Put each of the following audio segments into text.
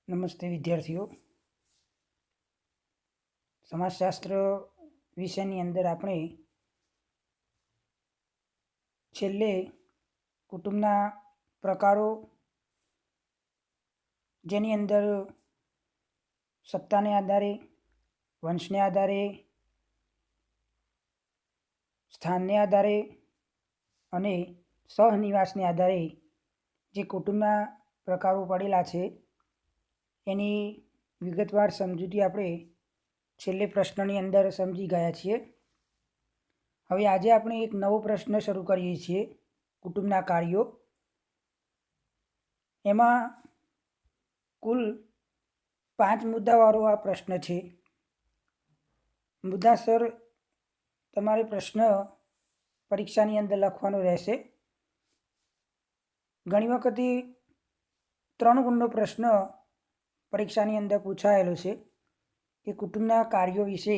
નમસ્તે વિદ્યાર્થીઓ. સમાજશાસ્ત્ર વિષયની અંદર આપણે છેલ્લે કુટુંબના પ્રકારો, જેની અંદર સત્તાને આધારે, વંશને આધારે, સ્થાનને આધારે અને સહનિવાસને આધારે જે કુટુંબના પ્રકારો પડેલા છે એની વિગતવાર સમજૂતી આપણે છેલ્લે પ્રશ્નની અંદર સમજી ગયા છીએ. હવે આજે આપણે એક નવો પ્રશ્ન શરૂ કરીએ છીએ, કુટુંબના કાર્યો. એમાં કુલ 5 મુદ્દાવાળો આ પ્રશ્ન છે. મુદ્દાસર તમારે પ્રશ્ન પરીક્ષાની અંદર લખવાનો રહેશે. ઘણી વખતે 3 ગુણનો પ્રશ્ન પરીક્ષાની અંદર પૂછાયેલો છે કે કુટુંબના કાર્યો વિશે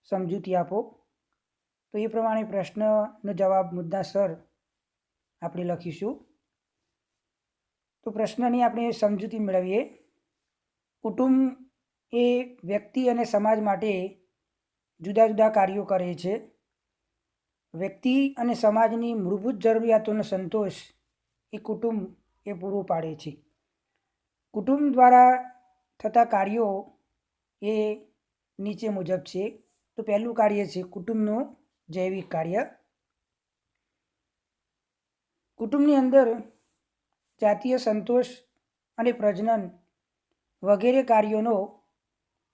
સમજૂતી આપો. તો એ પ્રમાણે પ્રશ્નનો જવાબ મુદ્દાસર આપણે લખીશું. તો પ્રશ્નની આપણે સમજૂતી મેળવીએ. કુટુંબ એ વ્યક્તિ અને સમાજ માટે જુદા જુદા કાર્યો કરે છે. વ્યક્તિ અને સમાજની મૂળભૂત જરૂરિયાતોનો સંતોષ એ કુટુંબ એ પૂરું પાડે છે. કુટુંબ દ્વારા થતા કાર્યો એ નીચે મુજબ છે. તો પહેલું કાર્ય છે કુટુંબનું જૈવિક કાર્ય. કુટુંબની અંદર જાતીય સંતોષ અને પ્રજનન વગેરે કાર્યોનો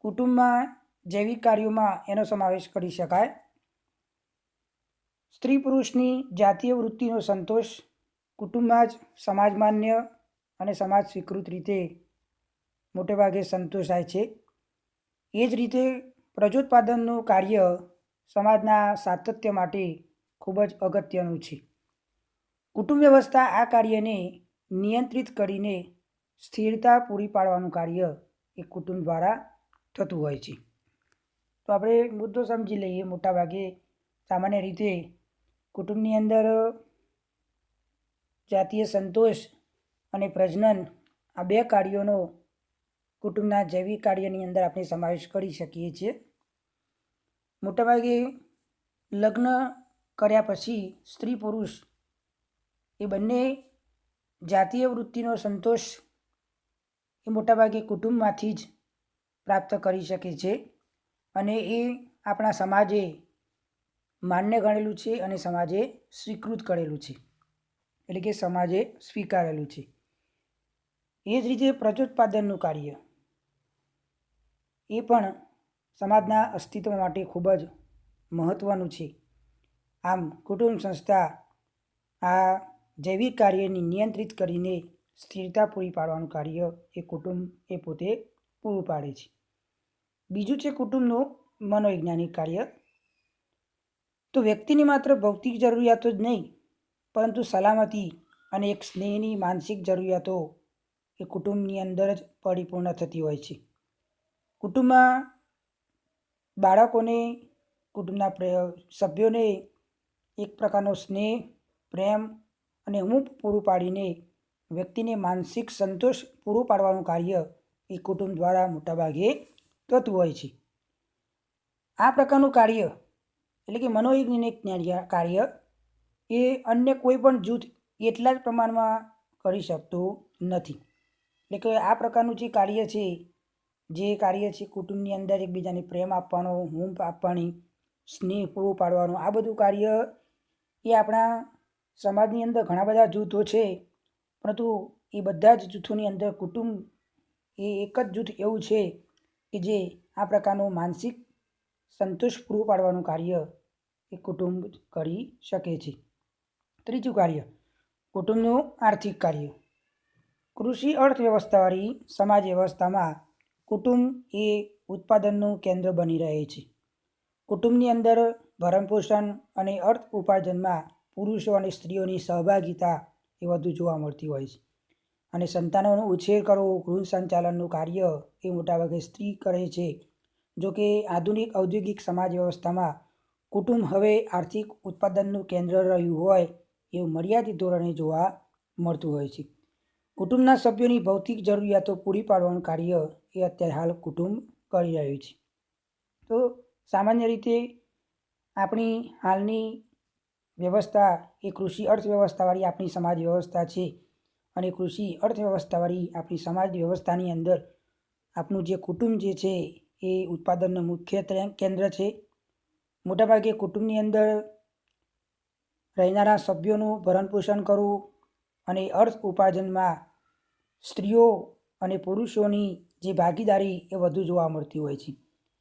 કુટુંબમાં જૈવિક કાર્યોમાં એનો સમાવેશ કરી શકાય. સ્ત્રી પુરુષની જાતીય વૃત્તિનો સંતોષ કુટુંબમાં જ સમાજ માન્ય અને સમાજ સ્વીકૃત રીતે મોટેભાગે સંતોષાય છે. એ જ રીતે પ્રજોત્પાદનનું કાર્ય સમાજના સાતત્ય માટે ખૂબ જ અગત્યનું છે. કુટુંબ વ્યવસ્થા આ કાર્યને નિયંત્રિત કરીને સ્થિરતા પૂરી પાડવાનું કાર્ય એ કુટુંબ દ્વારા થતું હોય છે. તો આપણે મુદ્દો સમજી લઈએ. મોટાભાગે સામાન્ય રીતે કુટુંબની અંદર જાતીય સંતોષ અને પ્રજનન આ 2 કાર્યોનો કુટુંબના જૈવિક કાર્યની અંદર આપણે સમાવેશ કરી શકીએ છીએ. મોટાભાગે લગ્ન કર્યા પછી સ્ત્રી પુરુષ એ બંને જાતીય વૃત્તિનો સંતોષ એ મોટાભાગે કુટુંબમાંથી જ પ્રાપ્ત કરી શકે છે અને એ આપણા સમાજે માન્ય ગણેલું છે અને સમાજે સ્વીકૃત કરેલું છે, એટલે કે સમાજે સ્વીકારેલું છે. એ જ રીતે પ્રજોત્પાદનનું કાર્ય એ પણ સમાજના અસ્તિત્વ માટે ખૂબ જ મહત્ત્વનું છે. આમ કુટુંબ સંસ્થા આ જૈવિક કાર્યને નિયંત્રિત કરીને સ્થિરતા પૂરી પાડવાનું કાર્ય એ કુટુંબ એ પોતે પૂરું પાડે છે. બીજું છે કુટુંબનું મનોવૈજ્ઞાનિક કાર્ય. તો વ્યક્તિની માત્ર ભૌતિક જરૂરિયાતો જ નહીં, પરંતુ સલામતી અને એક સ્નેહની માનસિક જરૂરિયાતો એ કુટુંબની અંદર જ પરિપૂર્ણ થતી હોય છે. કુટુંબમાં બાળકોને, કુટુંબના સભ્યોને એક પ્રકારનો સ્નેહ, પ્રેમ અને ઊંઘ પૂરું પાડીને વ્યક્તિને માનસિક સંતોષ પૂરું પાડવાનું કાર્ય એ કુટુંબ દ્વારા મોટાભાગે થતું હોય છે. આ પ્રકારનું કાર્ય એટલે કે મનોવૈજ્ઞાનિક કાર્ય એ અન્ય કોઈ પણ જૂથ એટલા જ પ્રમાણમાં કરી શકતું નથી. એટલે કે આ પ્રકારનું જે કાર્ય છે કુટુંબની અંદર એકબીજાને પ્રેમ આપવાનો, ઊંઘ આપવાની, સ્નેહ પૂરું પાડવાનું, આ બધું કાર્ય એ આપણા સમાજની અંદર ઘણા બધા જૂથો છે, પરંતુ એ બધા જ જૂથોની અંદર કુટુંબ એ એક જ જૂથ એવું છે કે જે આ પ્રકારનું માનસિક સંતોષ પૂરું પાડવાનું કાર્ય એ કુટુંબ કરી શકે છે. ત્રીજું કાર્ય કુટુંબનું આર્થિક કાર્ય. કૃષિ અર્થવ્યવસ્થાવાળી સમાજ વ્યવસ્થામાં કુટુંબ એ ઉત્પાદનનું કેન્દ્ર બની રહે છે. કુટુંબની અંદર ભરણપોષણ અને અર્થ ઉપાર્જનમાં પુરુષો અને સ્ત્રીઓની સહભાગિતા એ વધુ જોવા મળતી હોય છે. અને સંતાનોનો ઉછેર કરવો, ગૃહ સંચાલનનું કાર્ય એ મોટાભાગે સ્ત્રી કરે છે. જોકે આધુનિક ઔદ્યોગિક સમાજ વ્યવસ્થામાં કુટુંબ હવે આર્થિક ઉત્પાદનનું કેન્દ્ર રહ્યું હોય એવું મર્યાદિત ધોરણે જોવા મળતું હોય છે. કુટુંબના સભ્યોની ભૌતિક જરૂરિયાતો પૂરી પાડવાનું કાર્ય એ અત્યારે હાલ કુટુંબ કરી રહ્યું છે. તો સામાન્ય રીતે આપણી હાલની વ્યવસ્થા એ કૃષિ અર્થવ્યવસ્થાવાળી આપણી સમાજ વ્યવસ્થા છે અને કૃષિ અર્થવ્યવસ્થાવાળી આપણી સમાજ વ્યવસ્થાની અંદર આપણું જે કુટુંબ જે છે એ ઉત્પાદનનું મુખ્ય કેન્દ્ર છે. મોટાભાગે કુટુંબની અંદર રહેનારા સભ્યોનું ભરણપોષણ કરવું અને અર્થ ઉપાર્જનમાં સ્ત્રીઓ અને પુરુષોની જે ભાગીદારી એ વધુ જોવા મળતી હોય છે.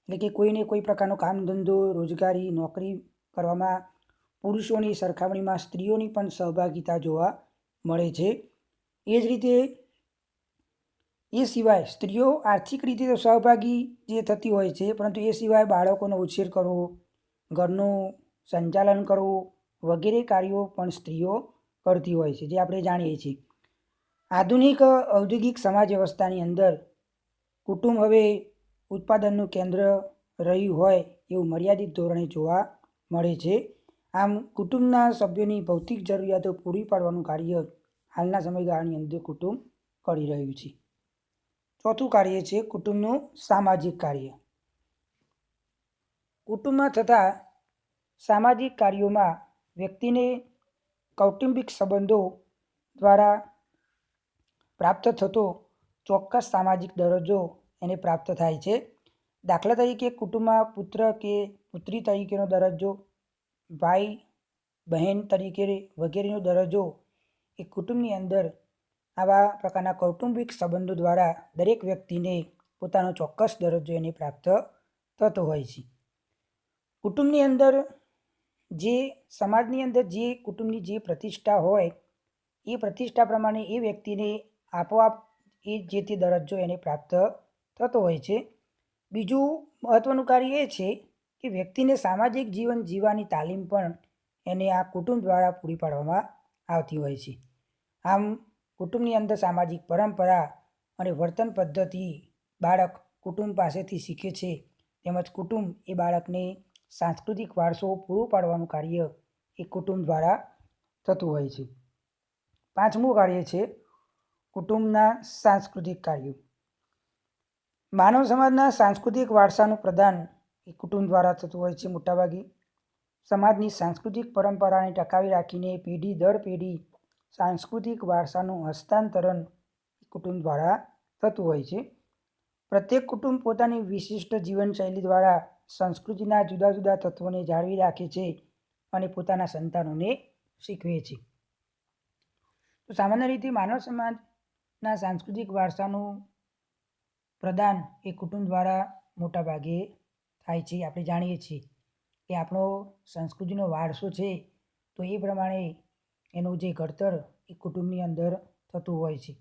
એટલે કે કોઈને કોઈ પ્રકારનો કામ ધંધો રોજગારી નોકરી કરવામાં પુરુષોની સરખામણીમાં સ્ત્રીઓની પણ સહભાગિતા જોવા મળે છે. એ જ રીતે એ સિવાય સ્ત્રીઓ આર્થિક રીતે તો સહભાગી જે થતી હોય છે, પરંતુ એ સિવાય બાળકોનો ઉછેર કરવો, ઘરનું સંચાલન કરવું વગેરે કાર્યો પણ સ્ત્રીઓ કરતી હોય છે, જે આપણે જાણીએ છીએ. આધુનિક ઔદ્યોગિક સમાજ વ્યવસ્થાની અંદર કુટુંબ હવે ઉત્પાદનનું કેન્દ્ર રહ્યું હોય એવું મર્યાદિત ધોરણે જોવા મળે છે. આમ કુટુંબના સભ્યોની ભૌતિક જરૂરિયાતો પૂરી પાડવાનું કાર્ય હાલના સમયગાળાની અંદર કુટુંબ કરી રહ્યું છે. ચોથું કાર્ય છે કુટુંબનું સામાજિક કાર્ય. કુટુંબમાં થતા સામાજિક કાર્યોમાં વ્યક્તિને કૌટુંબિક સંબંધો દ્વારા પ્રાપ્ત થતો ચોક્કસ સામાજિક દરજ્જો એને પ્રાપ્ત થાય છે. દાખલા તરીકે કુટુંબમાં પુત્ર કે પુત્રી તરીકેનો દરજ્જો, ભાઈ બહેન તરીકે વગેરેનો દરજ્જો એ કુટુંબની અંદર આવા પ્રકારના કૌટુંબિક સંબંધો દ્વારા દરેક વ્યક્તિને પોતાનો ચોક્કસ દરજ્જો એને પ્રાપ્ત થતો હોય છે. કુટુંબની અંદર જે સમાજની અંદર જે કુટુંબની જે પ્રતિષ્ઠા હોય એ પ્રતિષ્ઠા પ્રમાણે એ વ્યક્તિને આપોઆપ એ જે તે દરજ્જો એને પ્રાપ્ત થતો હોય છે. બીજું મહત્ત્વનું કાર્ય એ છે કે વ્યક્તિને સામાજિક જીવન જીવવાની તાલીમ પણ એને આ કુટુંબ દ્વારા પૂરી પાડવામાં આવતી હોય છે. આમ કુટુંબની અંદર સામાજિક પરંપરા અને વર્તન પદ્ધતિ બાળક કુટુંબ પાસેથી શીખે છે, તેમજ કુટુંબ એ બાળકને સાંસ્કૃતિક વારસો પૂરો પાડવાનું કાર્ય એ કુટુંબ દ્વારા થતું હોય છે. પાંચમું કાર્ય છે કુટુંબના સાંસ્કૃતિક કાર્યો. માનવ સમાજના સાંસ્કૃતિક વારસાનું પ્રદાન એ કુટુંબ દ્વારા થતું હોય છે. મોટાભાગે સમાજની સાંસ્કૃતિક પરંપરાને ટકાવી રાખીને પેઢી દર પેઢી સાંસ્કૃતિક વારસાનું હસ્તાંતરણ કુટુંબ દ્વારા થતું હોય છે. પ્રત્યેક કુટુંબ પોતાની વિશિષ્ટ જીવનશૈલી દ્વારા સંસ્કૃતિના જુદા જુદા તત્વોને જાળવી રાખે છે અને પોતાના સંતાનોને શીખવે છે. તો સામાન્ય રીતે માનવ સમાજના સાંસ્કૃતિક વારસાનું પ્રદાન એ કુટુંબ દ્વારા મોટાભાગે થાય છે. આપણે જાણીએ છીએ કે આપણો સંસ્કૃતિનો વારસો છે, તો એ પ્રમાણે એનું જે ઘડતર એ કુટુંબની અંદર થતું હોય છે.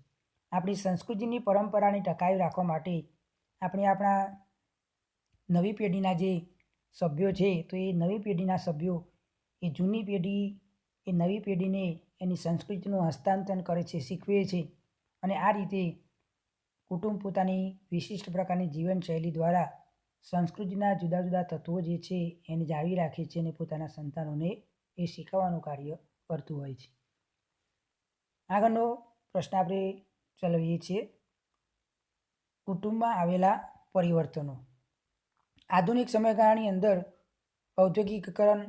આપણી સંસ્કૃતિની પરંપરાને ટકાવી રાખવા માટે આપણે આપણા નવી પેઢીના જે સભ્યો છે, તો એ નવી પેઢીના સભ્યો એ જૂની પેઢી એ નવી પેઢીને એની સંસ્કૃતિનું હસ્તાંતરણ કરે છે, શીખવે છે અને આ રીતે કુટુંબ પોતાની વિશિષ્ટ પ્રકારની જીવનશૈલી દ્વારા સંસ્કૃતિના જુદા જુદા તત્વો જે છે એને જાળવી રાખે છે અને પોતાના સંતાનોને એ શીખવવાનું કાર્ય કરતું હોય છે. આગળનો પ્રશ્ન આપણે ચલાવીએ છીએ. કુટુંબમાં આવેલા પરિવર્તનો. આધુનિક સમયગાળાની અંદર ઔદ્યોગિકીકરણ,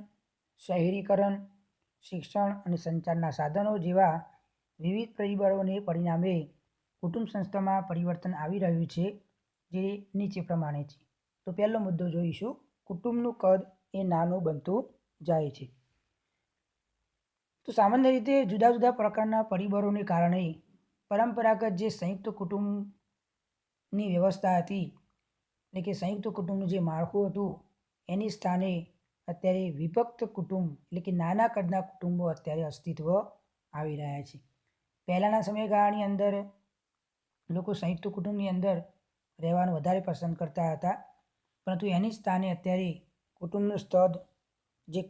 શહેરીકરણ, શિક્ષણ અને સંચારના સાધનો જેવા વિવિધ પરિબળોને પરિણામે કુટુંબ સંસ્થામાં પરિવર્તન આવી રહ્યું છે, જે નીચે પ્રમાણે છે. તો પહેલો મુદ્દો જોઈશું, કુટુંબનું કદ એ નાનું બનતું જાય છે. તો સામાન્ય રીતે જુદા જુદા પ્રકારના પરિબળોને કારણે પરંપરાગત જે સંયુક્ત કુટુંબની વ્યવસ્થા હતી, એટલે કે સંયુક્ત કુટુંબનું જે માળખું હતું, એની સ્થાને અત્યારે વિભક્ત કુટુંબ એટલે કે નાના કદના કુટુંબો અત્યારે અસ્તિત્વ આવી રહ્યા છે. પહેલાંના સમયગાળાની અંદર લોકો સંયુક્ત કુટુંબની અંદર રહેવાનું વધારે પસંદ કરતા હતા, પરંતુ એની સ્થાને અત્યારે કુટુંબનું જે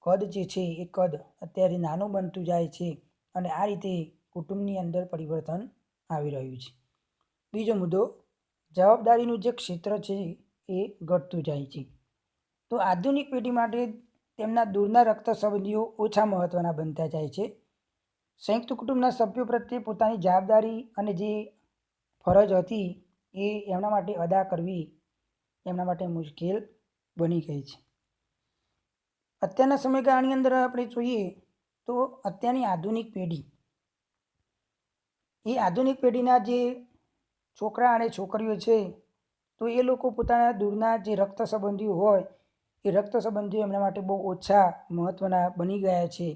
કદ જે છે એ કદ અત્યારે નાનું બનતું જાય છે અને આ રીતે કુટુંબની અંદર પરિવર્તન આવી રહ્યું છે. બીજો મુદ્દો, જવાબદારીનું જે ક્ષેત્ર છે એ ઘટતું જાય છે. તો આધુનિક પેઢી માટે તેમના દૂરના રક્ત સંબંધીઓ ઓછા મહત્ત્વના બનતા જાય છે. સંયુક્ત કુટુંબના સભ્યો પ્રત્યે પોતાની જવાબદારી અને જે ફરજ હતી એ એમના માટે અદા કરવી એમના માટે મુશ્કેલ બની ગઈ છે. અત્યારના સમયગાળાની અંદર આપણે જોઈએ તો અત્યારની આધુનિક પેઢી, એ આધુનિક પેઢીના જે છોકરા અને છોકરીઓ છે તો એ લોકો પોતાના દૂરના જે રક્ત સંબંધીઓ હોય એ રક્ત સંબંધીઓ એમના માટે બહુ ઓછા મહત્ત્વના બની ગયા છે.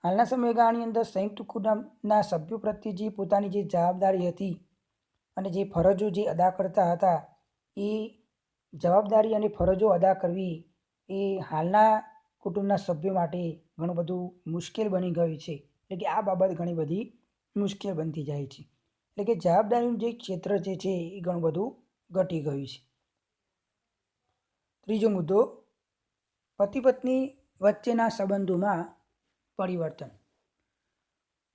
હાલના સમયગાળાની અંદર સંયુક્ત કુટુંબના સભ્યો પ્રત્યે જે પોતાની જે જવાબદારી હતી અને જે ફરજો જે અદા કરતા હતા એ જવાબદારી અને ફરજો અદા કરવી એ હાલના કુટુંબના સભ્યો માટે ઘણું બધું મુશ્કેલ બની ગયું છે. એટલે કે આ બાબત ઘણી બધી મુશ્કેલ બનતી જાય છે. એટલે કે જવાબદારીનું જે ક્ષેત્ર જે છે એ ઘણું બધું ઘટી ગયું છે. ત્રીજો મુદ્દો, પતિ પત્ની વચ્ચેના સંબંધોમાં પરિવર્તન.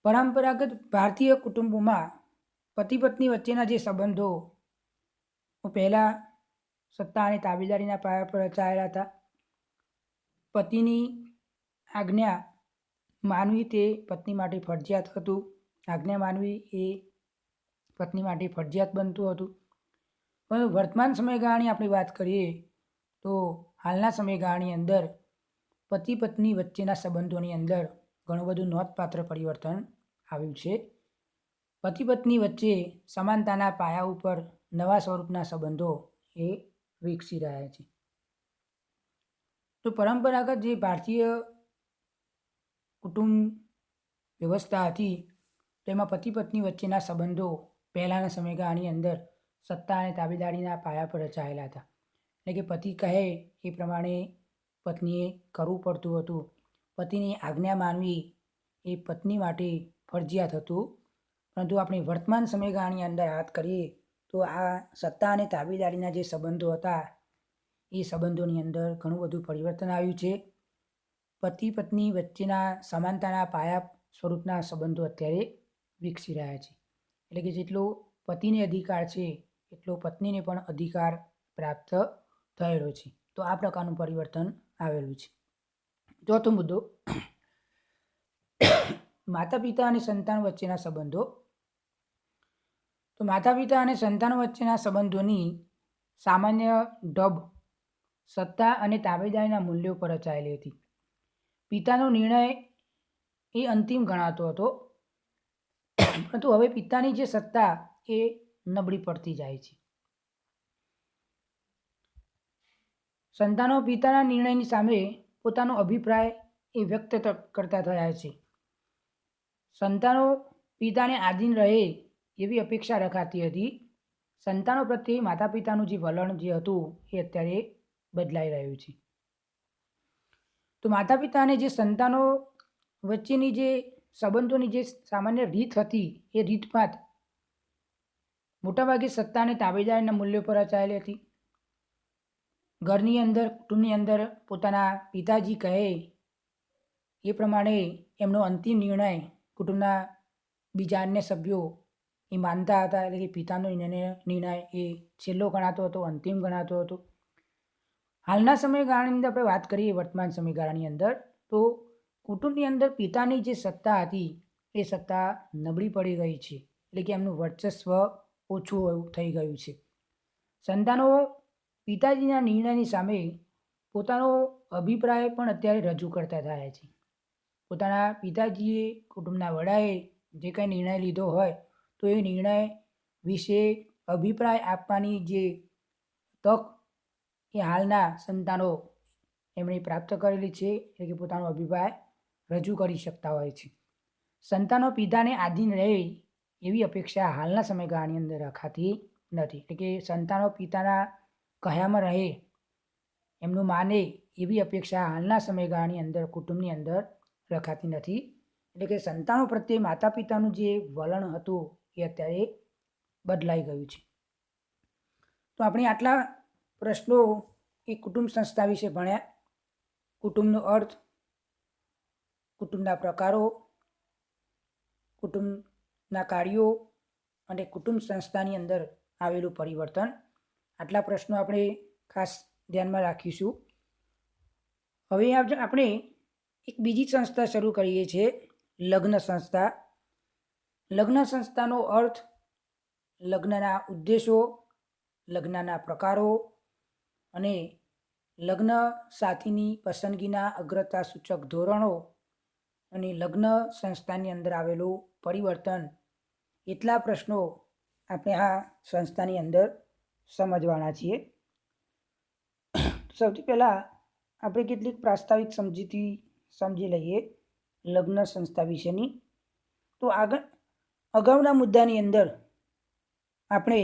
પરંપરાગત ભારતીય કુટુંબોમાં પતિ પત્ની વચ્ચેના જે સંબંધો પહેલાં સત્તા અને તાબેદારીના પાયા પર રચાયેલા હતા. પતિની આજ્ઞા માનવી તે પત્ની માટે ફરજિયાત હતું. આજ્ઞા માનવી એ પત્ની માટે ફરજિયાત બનતું હતું. પરંતુ વર્તમાન સમયગાળાની આપણે વાત કરીએ તો હાલના સમયગાળાની અંદર પતિ પત્ની વચ્ચેના સંબંધોની અંદર ઘણું બધું નોંધપાત્ર પરિવર્તન આવ્યું છે. પતિ પત્ની વચ્ચે સમાનતાના પાયા ઉપર નવા સ્વરૂપના સંબંધો એ વિકસી રહ્યા છે. તો પરંપરાગત જે ભારતીય કુટુંબ વ્યવસ્થા હતી તેમાં પતિ પત્ની વચ્ચેના સંબંધો પહેલાંના સમયગાળાની અંદર સત્તા અને તાબેદારીના પાયા પર રચાયેલા હતા. એટલે કે પતિ કહે એ પ્રમાણે પત્નીએ કરવું પડતું હતું. પતિની આજ્ઞા માનવી એ પત્ની માટે ફરજિયાત હતું. પરંતુ આપણે વર્તમાન સમયગાળાની અંદર વાત કરીએ તો આ સત્તા અને તાબેદારીના જે સંબંધો હતા એ સંબંધોની અંદર ઘણું બધું પરિવર્તન આવ્યું છે. પતિ પત્ની વચ્ચેના સમાનતાના પાયા સ્વરૂપના સંબંધો અત્યારે વિકસી રહ્યા છે. એટલે કે જેટલો પતિને અધિકાર છે એટલો પત્નીને પણ અધિકાર પ્રાપ્ત થયેલો છે. તો આ પ્રકારનું પરિવર્તન આવેલું છે. ચોથો મુદ્દો, માતા પિતા અને સંતાન વચ્ચેના સંબંધો. તો માતા પિતા અને સંતાનો વચ્ચેના સંબંધોની સામાન્ય ઢબ સત્તા અને તાબેદારીના મૂલ્યો પર રચાયેલી હતી. પિતાનો નિર્ણય એ અંતિમ ગણાતો હતો, પરંતુ હવે પિતાની જે સત્તા એ નબળી પડતી જાય છે. સંતાનો પિતાના નિર્ણયની સામે પોતાનો અભિપ્રાય એ વ્યક્ત કરતા થયા છે. સંતાનો પિતાને આધીન રહે એવી અપેક્ષા રખાતી હતી. સંતાનો પ્રત્યે માતા પિતાનું જે વલણ જે હતું એ અત્યારે બદલાઈ રહ્યું છે. તો માતા પિતા અને જે સંતાનો વચ્ચેની જે સંબંધોની જે સામાન્ય રીત હતી એ રીતપાત મોટાભાગે સત્તા અને તાબેદારીના મૂલ્યો પર રચાયેલી હતી. ઘરની અંદર કુટુંબની અંદર પોતાના પિતાજી કહે એ પ્રમાણે એમનો અંતિમ નિર્ણય કુટુંબના બીજા અન્ય સભ્યો એ માનતા હતા. એટલે કે પિતાનો નિર્ણય એ છેલ્લો ગણાતો હતો, અંતિમ ગણાતો હતો. હાલના સમયગાળાની અંદર આપણે વાત કરીએ વર્તમાન સમયગાળાની અંદર તો કુટુંબની અંદર પિતાની જે સત્તા હતી એ સત્તા નબળી પડી ગઈ છે. એટલે કે એમનું વર્ચસ્વ ઓછું થઈ ગયું છે. સંતાનો પિતાજીના નિર્ણયની સામે પોતાનો અભિપ્રાય પણ અત્યારે રજૂ કરતા થયા છે. પોતાના પિતાજીએ કુટુંબના વડાએ જે કંઈ નિર્ણય લીધો હોય તો એ નિર્ણય વિશે અભિપ્રાય આપવાની જે તક એ હાલના સંતાનો એમણે પ્રાપ્ત કરેલી છે. એટલે કે પોતાનો અભિપ્રાય રજૂ કરી શકતા હોય છે. સંતાનો પિતાને આધીન રહે એવી અપેક્ષા હાલના સમયગાળાની અંદર રખાતી નથી. એટલે કે સંતાનો પિતાના કહ્યામાં રહે, એમનું માને એવી અપેક્ષા હાલના સમયગાળાની અંદર કુટુંબની અંદર રખાતી નથી. એટલે કે સંતાનો પ્રત્યે માતા પિતાનું જે વલણ હતું એ અત્યારે બદલાઈ ગયું છે. તો આપણે આટલા પ્રશ્નો એ કુટુંબ સંસ્થા વિશે ભણ્યા. કુટુંબનો અર્થ, કુટુંબના પ્રકારો, કુટુંબના કાર્યો અને કુટુંબ સંસ્થાની અંદર આવેલું પરિવર્તન. આટલા પ્રશ્નો આપણે ખાસ ધ્યાનમાં રાખીશું. હવે આપણે એક બીજી સંસ્થા શરૂ કરીએ છીએ લગ્ન સંસ્થા. લગ્ન સંસ્થાનો અર્થ લગ્નના ઉદ્દેશો, લગ્નના પ્રકારો અને લગ્ન સાથીની પસંદગીના અગ્રતા સૂચક ધોરણો અને લગ્ન સંસ્થાની અંદર આવેલું પરિવર્તન, એટલા પ્રશ્નો આપણે આ સંસ્થાની અંદર સમજવાના છીએ. સૌથી પહેલાં આપણે કેટલીક પ્રાસ્તાવિક સમજૂતી સમજી લઈએ લગ્ન સંસ્થા વિશેની. તો અગાઉના મુદ્દાની અંદર આપણે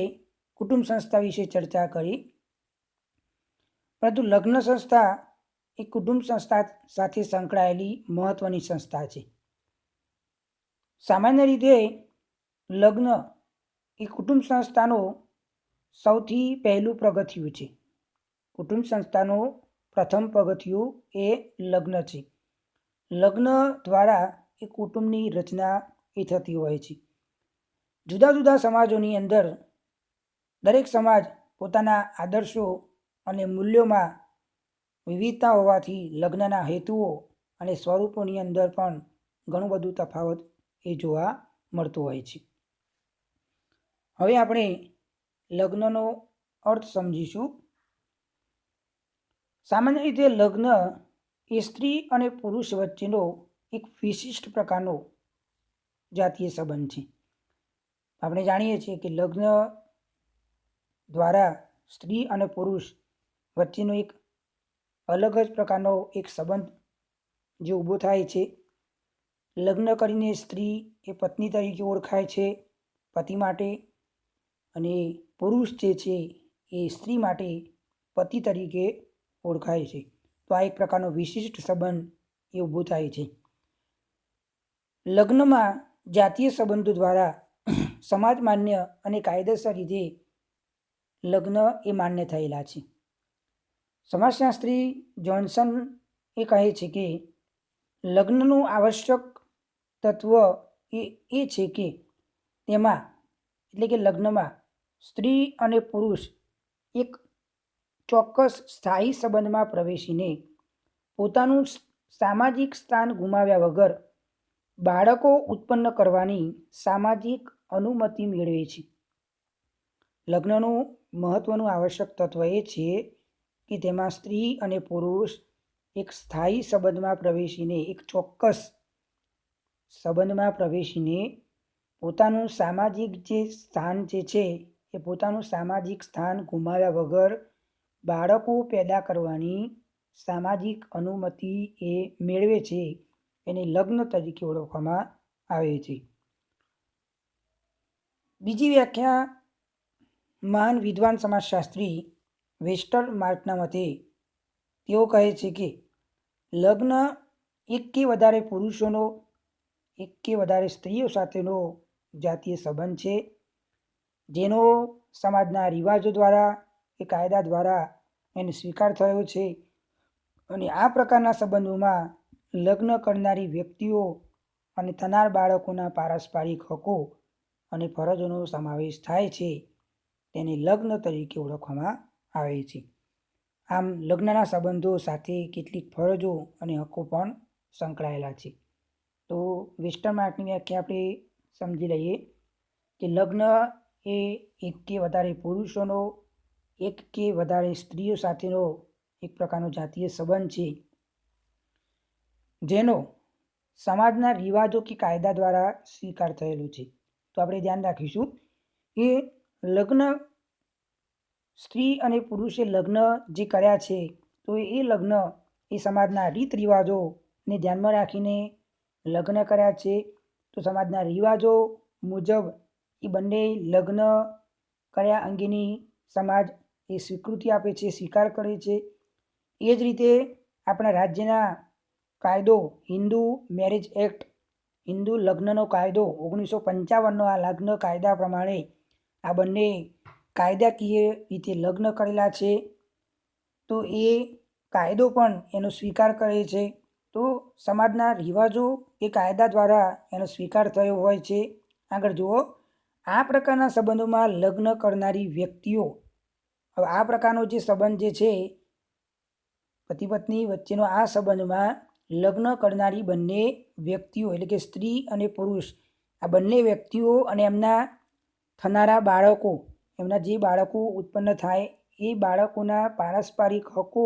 કુટુંબ સંસ્થા વિશે ચર્ચા કરી, પરંતુ લગ્ન સંસ્થા એ કુટુંબ સંસ્થા સાથે સંકળાયેલી મહત્વની સંસ્થા છે. સામાન્ય રીતે લગ્ન એ કુટુંબ સંસ્થાનો સૌથી પહેલું પગથિયું છે. કુટુંબ સંસ્થાનો પ્રથમ પગથિયું એ લગ્ન છે. લગ્ન દ્વારા એ કુટુંબની રચના એ થતી હોય છે. જુદા જુદા સમાજોની અંદર દરેક સમાજ પોતાના આદર્શો અને મૂલ્યોમાં વિવિધતા હોવાથી લગ્નના હેતુઓ અને સ્વરૂપોની અંદર પણ ઘણું બધું તફાવત એ જોવા મળતું હોય છે. હવે આપણે લગ્નનો અર્થ સમજીશું. સામાન્ય રીતે લગ્ન એ સ્ત્રી અને પુરુષ વચ્ચેનો એક વિશિષ્ટ પ્રકારનો જાતીય સંબંધ છે. આપણે જાણીએ છીએ કે લગ્ન દ્વારા સ્ત્રી અને પુરુષ વચ્ચેનો એક અલગ જ પ્રકારનો એક સંબંધ જે ઊભો થાય છે. લગ્ન કરીને સ્ત્રી એ પત્ની તરીકે ઓળખાય છે પતિ માટે, અને પુરુષ જે છે એ સ્ત્રી માટે પતિ તરીકે ઓળખાય છે. તો આ એક પ્રકારનો વિશિષ્ટ સંબંધ એ ઊભો થાય છે. લગ્નમાં જાતીય સંબંધો દ્વારા સમાજ માન્ય અને કાયદેસર રીતે લગ્ન એ માન્ય થયેલા છે. સમાજશાસ્ત્રી જોન્સન એ કહે છે કે લગ્નનું આવશ્યક તત્વ એ છે કે તેમાં એટલે કે લગ્નમાં સ્ત્રી અને પુરુષ એક ચોક્કસ સ્થાયી સંબંધમાં પ્રવેશીને પોતાનું સામાજિક સ્થાન ગુમાવ્યા વગર બાળકો ઉત્પન્ન કરવાની સામાજિક અનુમતિ મેળવે છે. લગ્નનું મહત્વનું આવશ્યક તત્વ એ છે કે તેમાં સ્ત્રી અને પુરુષ એક સ્થાયી સંબંધમાં પ્રવેશીને, એક ચોક્કસ સંબંધમાં પ્રવેશીને પોતાનું સામાજિક જે સ્થાન જે છે એ પોતાનું સામાજિક સ્થાન ગુમાવ્યા વગર બાળકો પેદા કરવાની સામાજિક અનુમતિ એ મેળવે છે. એને લગ્ન તરીકે ઓળખવામાં આવે છે. બીજી વ્યાખ્યા મહાન વિદ્વાન સમાજશાસ્ત્રી વેસ્ટર માર્કના મતે તેઓ કહે છે કે લગ્ન એક કે વધારે પુરુષોનો, એક કે વધારે સ્ત્રીઓ સાથેનો જાતીય સંબંધ છે, જેનો સમાજના રિવાજો દ્વારા કે કાયદા દ્વારા એને સ્વીકાર થયો છે. અને આ પ્રકારના સંબંધોમાં લગ્ન કરનારી વ્યક્તિઓ અને થનાર બાળકોના પારસ્પરિક હકો અને ફરજોનો સમાવેશ થાય છે. તેને લગ્ન તરીકે ઓળખવામાં આવે છે. આમ લગ્નના સંબંધો સાથે કેટલીક ફરજો અને હકો પણ સંકળાયેલા છે. તો વેસ્ટર્ન માર્કની વ્યાખ્યા આપણે સમજી લઈએ કે લગ્ન એ એક કે વધારે પુરુષોનો, એક કે વધારે સ્ત્રીઓ સાથેનો એક પ્રકારનો જાતીય સંબંધ છે, જેનો સમાજના રિવાજો કે કાયદા દ્વારા સ્વીકાર થયેલું છે. તો આપણે ધ્યાન રાખીશું કે લગ્ન સ્ત્રી અને પુરુષે લગ્ન જે કર્યા છે તો એ લગ્ન એ સમાજના રીત રિવાજોને ધ્યાનમાં રાખીને લગ્ન કર્યા છે. તો સમાજના રિવાજો મુજબ એ બંને લગ્ન કર્યા અંગેની સમાજ એ સ્વીકૃતિ આપે છે, સ્વીકાર કરે છે. એ જ રીતે આપણા રાજ્યના કાયદો હિન્દુ મેરેજ એક્ટ, હિન્દુ લગ્નનો કાયદો 1955નો આ લગ્ન કાયદા પ્રમાણે આ બંને કાયદાકીય રીતે લગ્ન કરેલા છે. તો એ કાયદો પણ એનો સ્વીકાર કરે છે. તો સમાજના રિવાજો કે કાયદા દ્વારા એનો સ્વીકાર થયો હોય છે. આગળ જુઓ, આ પ્રકારના સંબંધોમાં લગ્ન કરનારી વ્યક્તિઓ, હવે આ પ્રકારનો જે સંબંધ જે છે પતિ પત્ની વચ્ચેનો આ સંબંધમાં લગ્ન કરનારી બંને વ્યક્તિઓ એટલે કે સ્ત્રી અને પુરુષ આ બંને વ્યક્તિઓ અને એમના થનારા બાળકો, એમના જે બાળકો ઉત્પન્ન થાય એ બાળકોના પારસ્પરિક હકો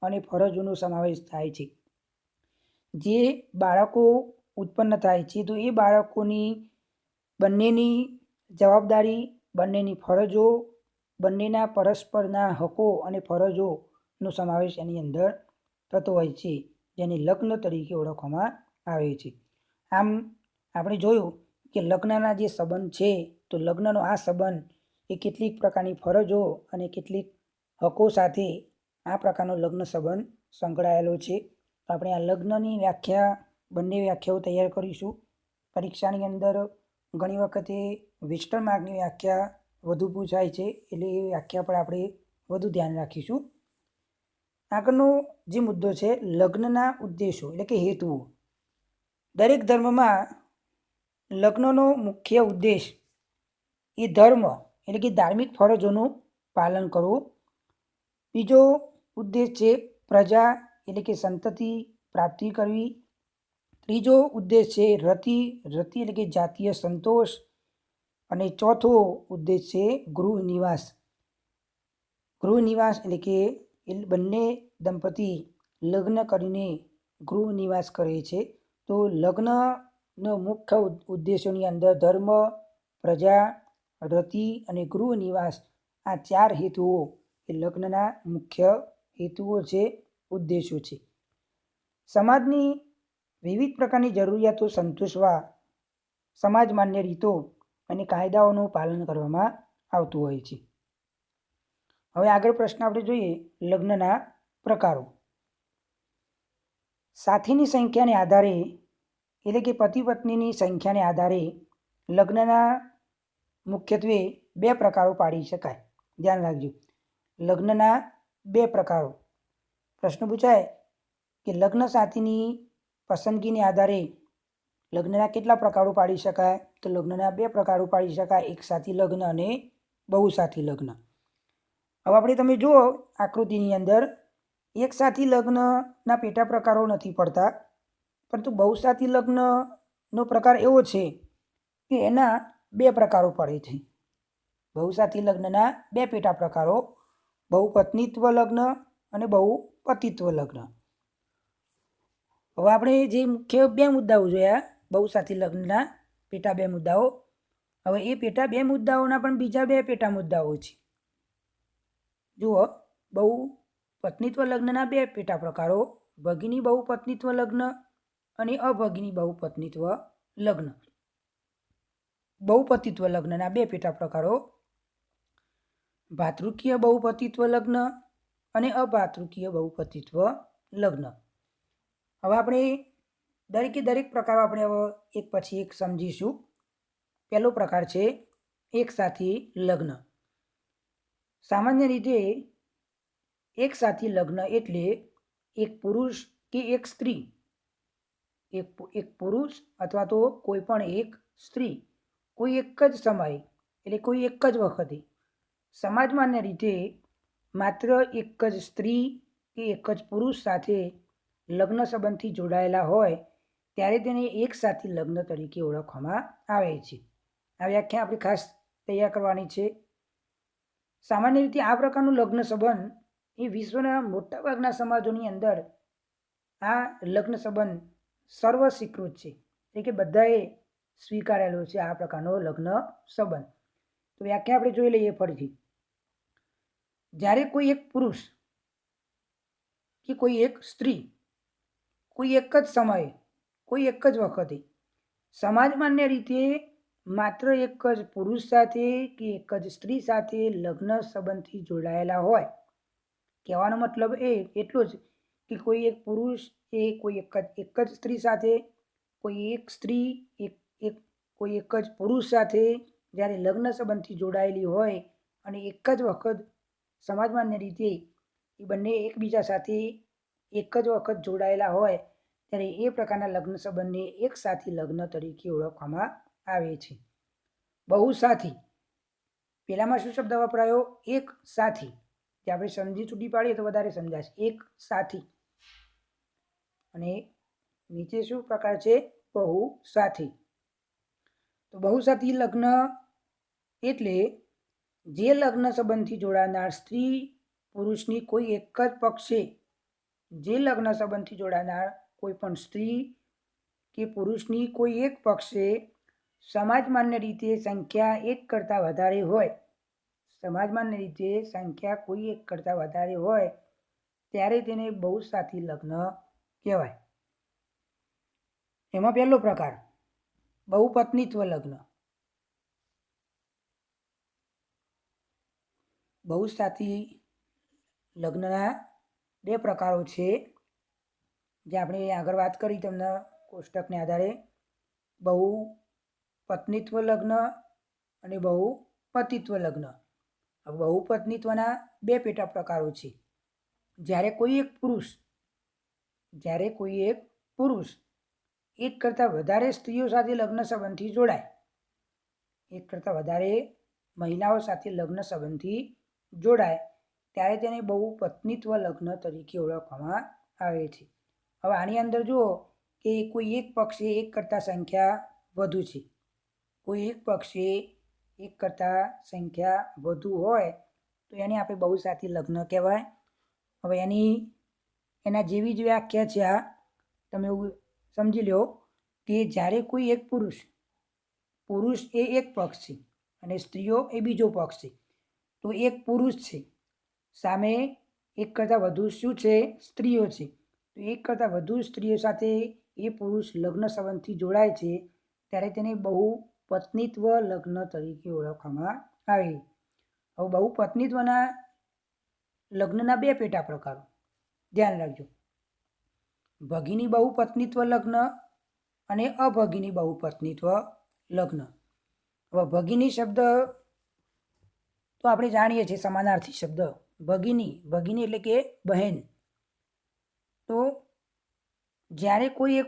અને ફરજોનો સમાવેશ થાય છે. જે બાળકો ઉત્પન્ન થાય છે તો એ બાળકોની બંનેની જવાબદારી, બંનેની ફરજો, બંનેના પરસ્પરના હકો અને ફરજોનો સમાવેશ એની અંદર થતો હોય છે, જેને લગ્ન તરીકે ઓળખવામાં આવે છે. આમ આપણે જોયું કે લગ્નના જે સંબંધ છે તો લગ્નનો આ સંબંધ એ કેટલીક પ્રકારની ફરજો અને કેટલીક હકો સાથે આ પ્રકારનો લગ્ન સંબંધ સંકળાયેલો છે. તો આપણે આ લગ્નની વ્યાખ્યા, બંને વ્યાખ્યાઓ તૈયાર કરીશું. પરીક્ષાની અંદર ઘણી વખતે વેસ્ટર્ન માર્કની વ્યાખ્યા વધુ પૂછાય છે, એટલે એ વ્યાખ્યા પર આપણે વધુ ધ્યાન રાખીશું. આગળનો જે મુદ્દો છે લગ્નના ઉદ્દેશો એટલે કે હેતુઓ. દરેક ધર્મમાં લગ્નનો મુખ્ય ઉદ્દેશ એ ધર્મ એટલે કે ધાર્મિક ફરજોનું પાલન કરવું. બીજો ઉદ્દેશ છે પ્રજા એટલે કે સંતતિ પ્રાપ્તિ કરવી. ત્રીજો ઉદ્દેશ છે રતિ એટલે કે જાતીય સંતોષ. અને ચોથો ઉદ્દેશ છે ગૃહ નિવાસ. ગૃહ નિવાસ એટલે કે બંને દંપતી લગ્ન કરીને ગૃહ નિવાસ કરે છે. તો લગ્નનો મુખ્ય ઉદ્દેશોની અંદર ધર્મ, પ્રજા, રતિ અને ગૃહ નિવાસ આ 4 હેતુઓ એ લગ્નના મુખ્ય હેતુઓ છે, ઉદ્દેશો છે. સમાજની વિવિધ પ્રકારની જરૂરિયાતો સંતોષવા સમાજ માન્ય રીતો અને કાયદાઓનું પાલન કરવામાં આવતું હોય છે. હવે આગળ પ્રશ્ન આપણે જોઈએ લગ્નના પ્રકારો. સાથીની સંખ્યાને આધારે એટલે કે પતિ પત્નીની સંખ્યાને આધારે લગ્નના મુખ્યત્વે 2 પ્રકારો પાડી શકાય. ધ્યાન રાખજો, લગ્નના 2 પ્રકારો. પ્રશ્ન પૂછાય કે લગ્ન સાથીની પસંદગીને આધારે લગ્નના કેટલા પ્રકારો પાડી શકાય? તો લગ્નના 2 પ્રકારો પાડી શકાય, એક સાથી લગ્ન અને બહુસાથી લગ્ન. હવે આપણે તમે જુઓ આકૃતિની અંદર એક સાથી લગ્નના પેટા પ્રકારો નથી પડતા, પરંતુ બહુસાથી લગ્નનો પ્રકાર એવો છે કે એના 2 પ્રકારો પડે છે. બહુસાથી લગ્નના 2 પેટા પ્રકારો, બહુપત્નીત્વ લગ્ન અને બહુપતિત્વ લગ્ન. હવે આપણે જે મુખ્ય 2 મુદ્દાઓ જોયા બહુસાથી લગ્નના પેટા 2 મુદ્દાઓ. હવે એ પેટા 2 મુદ્દાઓના પણ બીજા 2 પેટા મુદ્દાઓ છે. જુઓ, બહુપત્નીત્વ લગ્નના 2 પેટા પ્રકારો, ભગિની બહુપત્નીત્વ લગ્ન અને અભગિની બહુપત્નીત્વ લગ્ન. બહુપતિત્વ લગ્નના 2 પેટા પ્રકારો, ભાતૃકીય બહુપતિત્વ લગ્ન અને અભાતૃકીય બહુપતિત્વ લગ્ન. હવે આપણે દરેક પ્રકારો આપણે હવે એક પછી એક સમજીશું. પહેલો પ્રકાર છે એક સાથી લગ્ન. સામાન્ય રીતે એક સાથી લગ્ન એટલે એક પુરુષ કે એક સ્ત્રી, એક પુરુષ અથવા તો કોઈ પણ એક સ્ત્રી કોઈ એક જ સમયે એટલે કોઈ એક જ વખતે સમાજમાન્ય રીતે માત્ર એક જ સ્ત્રી કે એક જ પુરુષ સાથે લગ્ન સંબંધથી જોડાયેલા હોય ત્યારે તેને એક સાથી લગ્ન તરીકે ઓળખવામાં આવે છે. આ વ્યાખ્યા આપણે ખાસ તૈયાર કરવાની છે. સામાન્ય રીતે આ પ્રકારનું લગ્ન સંબંધ એ વિશ્વના મોટાભાગના સમાજોની અંદર આ લગ્ન સંબંધ સર્વ સ્વીકૃત છે, એટલે કે બધાએ સ્વીકારેલો છે આ પ્રકારનો લગ્ન સંબંધ. તો વ્યાખ્યા આપણે જોઈ લઈએ ફરીથી. જ્યારે કોઈ એક પુરુષ કે કોઈ એક સ્ત્રી કોઈ એક જ સમયે કોઈ એક જ વખતે સમાજમાન્ય રીતે માત્ર એક જ પુરુષ સાથે કે એક જ સ્ત્રી સાથે લગ્ન સંબંધથી જોડાયેલા હોય. કહેવાનો મતલબ એટલો જ કે કોઈ એક પુરુષ એ કોઈ એક જ સ્ત્રી સાથે, કોઈ એક સ્ત્રી કોઈ એક જ પુરુષ સાથે જ્યારે લગ્ન સંબંધથી જોડાયેલી હોય અને એક જ વખત સમાજમાન્ય રીતે એ બંને એકબીજા સાથે એક જ વખત જોડાયેલા હોય ત્યારે એ પ્રકારના લગ્ન સંબંધને એક સાથી લગ્ન તરીકે ઓળખવામાં આવે છે. બહુસાથી, પહેલામાં શું શબ્દ વપરાયો? એક સાથી. જે આપણે સમજી છૂટી પાડીએ તો વધારે સમજાશે. એક સાથી અને નીચે શું પ્રકાર છે? બહુસાથી. તો બહુસાથી લગ્ન એટલે જે લગ્ન સંબંધથી જોડાનાર સ્ત્રી પુરુષની કોઈ એક જ પક્ષે, જે લગ્ન સંબંધથી જોડાનાર કોઈ પણ સ્ત્રી કે પુરુષની કોઈ એક પક્ષે સમાજમાન્ય રીતે સંખ્યા એક કરતાં વધારે હોય, સમાજમાન્ય રીતે સંખ્યા કોઈ એક કરતાં વધારે હોય ત્યારે તેને બહુસાથી લગ્ન કહેવાય. એમાં પહેલો પ્રકાર બહુપત્નીત્વ લગ્ન. બહુસાથી લગ્નના બે પ્રકારો છે, જે આપણે આગળ વાત કરી તમને કોષ્ટકને આધારે. બહુપત્નીત્વ લગ્ન અને બહુપતિત્વ લગ્ન. બહુપત્નીત્વના બે પેટા પ્રકારો છે. જ્યારે કોઈ એક પુરુષ એક કરતાં વધારે સ્ત્રીઓ સાથે લગ્ન સંબંધથી જોડાય, એક કરતાં વધારે મહિલાઓ સાથે લગ્ન સંબંધથી જોડાય ત્યારે તેને બહુપત્નીત્વ લગ્ન તરીકે ઓળખવામાં આવે છે. હવે આની અંદર જુઓ કે કોઈ એક પક્ષે એક કરતાં સંખ્યા વધુ છે, કોઈ એક પક્ષે એક કરતાં સંખ્યા વધુ હોય તો એને આપણે બહુસાથી લગ્ન કહેવાય. હવે એના જેવી જ વ્યાખ્યા છે આ, તમે એવું સમજી લો કે જ્યારે કોઈ એક પુરુષ એ એક પક્ષ છે અને સ્ત્રીઓ એ બીજો પક્ષ છે, તો એક પુરુષ છે સામે એક કરતાં વધુ શું છે? સ્ત્રીઓ છે. તો એક કરતાં વધુ સ્ત્રીઓ સાથે એ પુરુષ લગ્ન સંબંધથી જોડાય છે ત્યારે તેને બહુપત્નીત્વ લગ્ન તરીકે ઓળખવામાં આવે. હવે બહુપત્નીત્વના લગ્નના બે પેટા પ્રકારો ધ્યાન રાખજો: ભગીની બહુપત્નીત્વ લગ્ન અને અભગીની બહુપત્નીત્વ લગ્ન. હવે ભગીની શબ્દ તો આપણે જાણીએ છીએ, સમાનાર્થી શબ્દ. ભગીની એટલે કે બહેન. તો જ્યારે કોઈ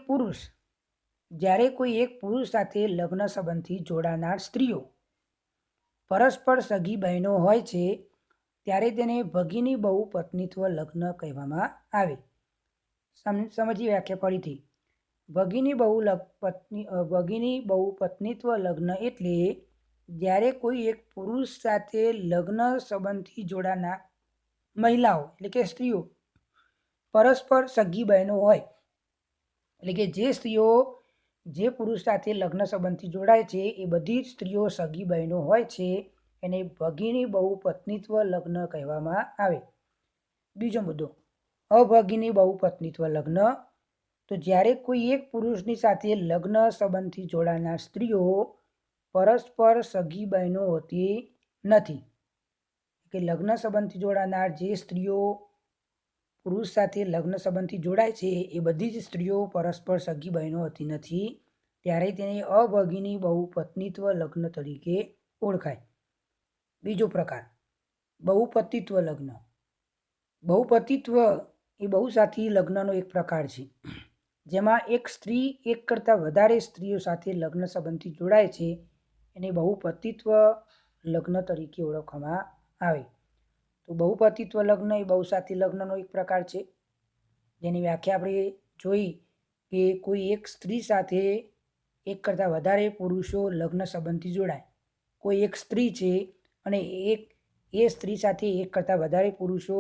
એક પુરુષ સાથે લગ્ન સંબંધથી જોડાનાર સ્ત્રીઓ પરસ્પર સગી બહેનો હોય છે ત્યારે તેને ભગીની બહુપત્નીત્વ લગ્ન કહેવામાં આવે. સમજી વ્યાખ્યા ફરીથી. ભગીની બહુપત્નીત્વ લગ્ન એટલે જ્યારે કોઈ એક પુરુષ સાથે લગ્ન સંબંધથી જોડાનાર મહિલાઓ એટલે કે સ્ત્રીઓ પરસ્પર સગી બહેનો હોય, એટલે કે જે સ્ત્રીઓ જે પુરુષ સાથે લગ્ન સંબંધથી જોડાય છે એ બધી જ સ્ત્રીઓ સગી બહેનો હોય છે, એને ભગીની બહુપત્નીત્વ લગ્ન કહેવામાં આવે. બીજો મુદ્દો, અભગીની બહુપત્નીત્વ લગ્ન. તો જ્યારે કોઈ એક પુરુષની સાથે લગ્ન સંબંધથી જોડાનાર સ્ત્રીઓ પરસ્પર સગી બહેનો હોતી નથી, કે લગ્ન સંબંધથી જોડાનાર જે સ્ત્રીઓ પુરુષ સાથે લગ્ન સંબંધથી જોડાય છે એ બધી જ સ્ત્રીઓ પરસ્પર સગી બહેનો હોતી નથી ત્યારે તેને અભગીની બહુપત્નીત્વ લગ્ન તરીકે ઓળખાય. બીજો પ્રકાર બહુપતિત્વ લગ્ન. બહુપતિત્વ એ બહુસાથી લગ્નનો એક પ્રકાર છે, જેમાં એક સ્ત્રી એક કરતાં વધારે સ્ત્રીઓ સાથે લગ્ન સંબંધથી જોડાય છે એને બહુપતિત્વ લગ્ન તરીકે ઓળખવામાં આવે. તો બહુપતિત્વ લગ્ન એ બહુસાથી લગ્નનો એક પ્રકાર છે, જેની વ્યાખ્યા આપણે જોઈ કે કોઈ એક સ્ત્રી સાથે એક કરતાં વધારે પુરુષો લગ્ન સંબંધથી જોડાય. કોઈ એક સ્ત્રી છે અને એ સ્ત્રી સાથે એક કરતાં વધારે પુરુષો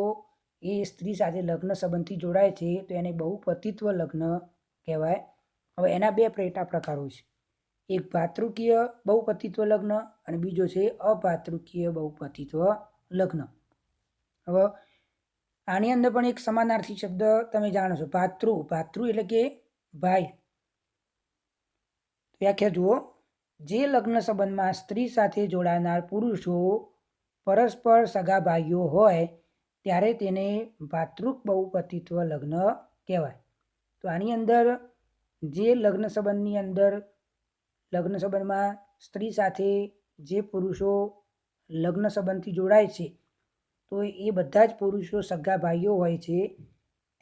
એ સ્ત્રી સાથે લગ્ન સંબંધથી જોડાય છે તો એને બહુપતિત્વ લગ્ન કહેવાય. હવે એના બે પેટા પ્રકારો છે, એક ભાતૃકીય બહુપતિત્વ લગ્ન અને બીજો છે અભાતૃકીય બહુપતિત્વ લગ્ન. હવે આની અંદર પણ એક સમાનાર્થી શબ્દ તમે જાણો છો, ભાતૃ એટલે કે ભાઈ. વ્યાખ્યા જુઓ: જે લગ્ન સંબંધમાં સ્ત્રી સાથે જોડાનાર પુરુષો પરસ્પર સગા ભાઈઓ હોય ત્યારે તેને ભાતૃક બહુપતિત્વ લગ્ન કહેવાય. તો આની અંદર જે લગ્ન સંબંધમાં સ્ત્રી સાથે જે પુરુષો લગ્ન સંબંધથી જોડાય છે તો એ બધા જ પુરુષો સગા ભાઈઓ હોય છે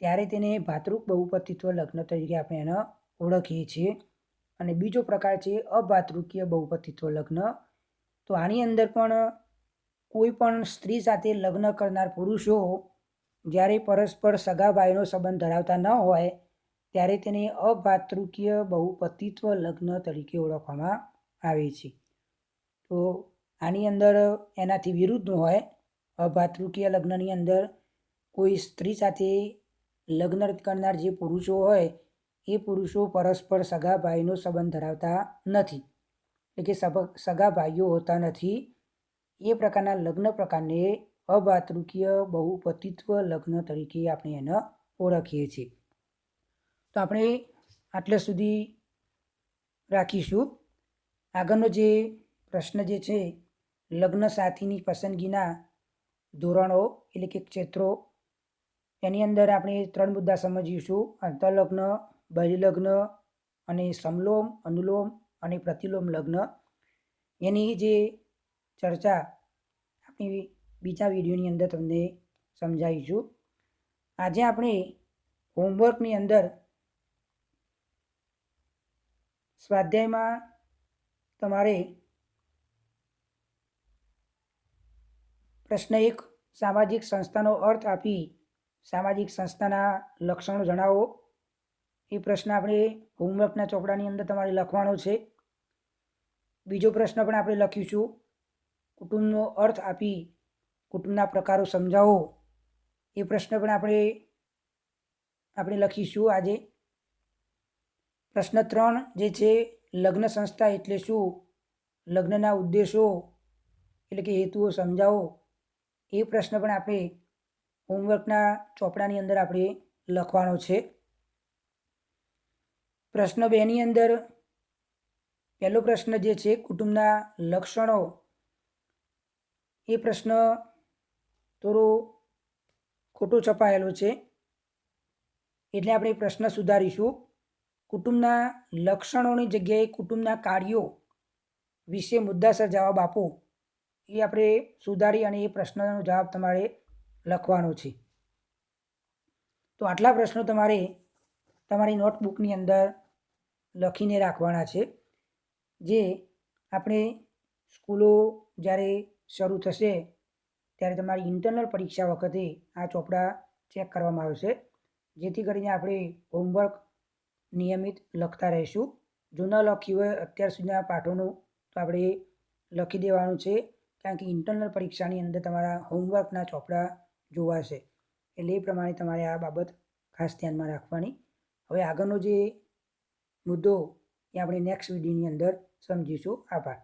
ત્યારે તેને ભાતૃક બહુપતિત્વ લગ્ન તરીકે આપણે એને ઓળખીએ છીએ. અને બીજો પ્રકાર છે અભાતૃકીય બહુપતિત્વ લગ્ન. તો આની અંદર પણ કોઈ પણ સ્ત્રી સાથે લગ્ન કરનાર પુરુષો જ્યારે પરસ્પર સગા ભાઈનો સંબંધ ધરાવતા ન હોય ત્યારે તેને અભાતૃકીય બહુપતિત્વ લગ્ન તરીકે ઓળખવામાં આવે છે. તો આની અંદર એનાથી વિરુદ્ધ હોય. અભાતૃકીય લગ્નની અંદર કોઈ સ્ત્રી સાથે લગ્ન કરનાર જે પુરુષો હોય એ પુરુષો પરસ્પર સગા ભાઈનો સંબંધ ધરાવતા નથી, એટલે કે સગા ભાઈઓ હોતા નથી. એ પ્રકારના લગ્ન પ્રકારને અભાતૃકીય બહુપતિત્વ લગ્ન તરીકે આપણે એને ઓળખીએ છીએ. તો આપણે આટલે સુધી રાખીશું. આગળનો જે પ્રશ્ન જે છે, લગ્ન સાથીની પસંદગીના ધોરણો એટલે કે ક્ષેત્રો, એની અંદર આપણે 3 મુદ્દા સમજીશું: અંતરલગ્ન, બહિર્લગ્ન અને સમલોમ, અનુલોમ અને પ્રતિલોમ લગ્ન. એની જે ચર્ચા આપણી બીજા વિડીયોની અંદર તમને સમજાવીશું. આજે આપણે હોમવર્કની અંદર સ્વાધ્યાયમાં તમારે પ્રશ્ન 1, સામાજિક સંસ્થાનો અર્થ આપી સામાજિક સંસ્થાના લક્ષણો જણાવો. એ પ્રશ્ન આપણે હોમવર્કના ચોપડાની અંદર તમારે લખવાનો છે. બીજો પ્રશ્ન પણ આપણે લખીશું, કુટુંબનો અર્થ આપી કુટુંબના પ્રકારો સમજાવો. એ પ્રશ્ન પણ આપણે લખીશું આજે. પ્રશ્ન 3 જે છે, લગ્ન સંસ્થા એટલે શું, લગ્નના ઉદ્દેશો એટલે કે હેતુઓ સમજાવો. એ પ્રશ્ન પણ આપણે હોમવર્કના ચોપડાની અંદર આપણે લખવાનો છે. પ્રશ્ન 2ની અંદર પહેલો પ્રશ્ન જે છે, કુટુંબના લક્ષણો, એ પ્રશ્ન થોડો ખોટો છપાયેલો છે, એટલે આપણે પ્રશ્ન સુધારીશું. કુટુંબના લક્ષણોની જગ્યાએ કુટુંબના કાર્યો વિશે મુદ્દાસર જવાબ આપો. એ આપણે સુધારી અને એ પ્રશ્નનો જવાબ તમારે લખવાનો છે. તો આટલા પ્રશ્નો તમારે તમારી નોટબુકની અંદર લખીને રાખવાના છે, જે આપણે સ્કૂલો જ્યારે શરૂ થશે ત્યારે તમારી ઇન્ટરનલ પરીક્ષા વખતે આ ચોપડા ચેક કરવામાં આવશે, જેથી કરીને આપણે હોમવર્ક નિયમિત લખતા રહીશું. જો ન લખ્યું હોય અત્યાર સુધીના પાઠોનું તો આપણે લખી દેવાનું છે, કારણ કે ઇન્ટરનલ પરીક્ષાની અંદર તમારા હોમવર્કના ચોપડા જોવાશે. એટલે એ પ્રમાણે તમારે આ બાબત ખાસ ધ્યાનમાં રાખવાની. હવે આગળનો જે મુદ્દો એ આપણે નેક્સ્ટ વિડીયોની અંદર સમજીશું. આભાર.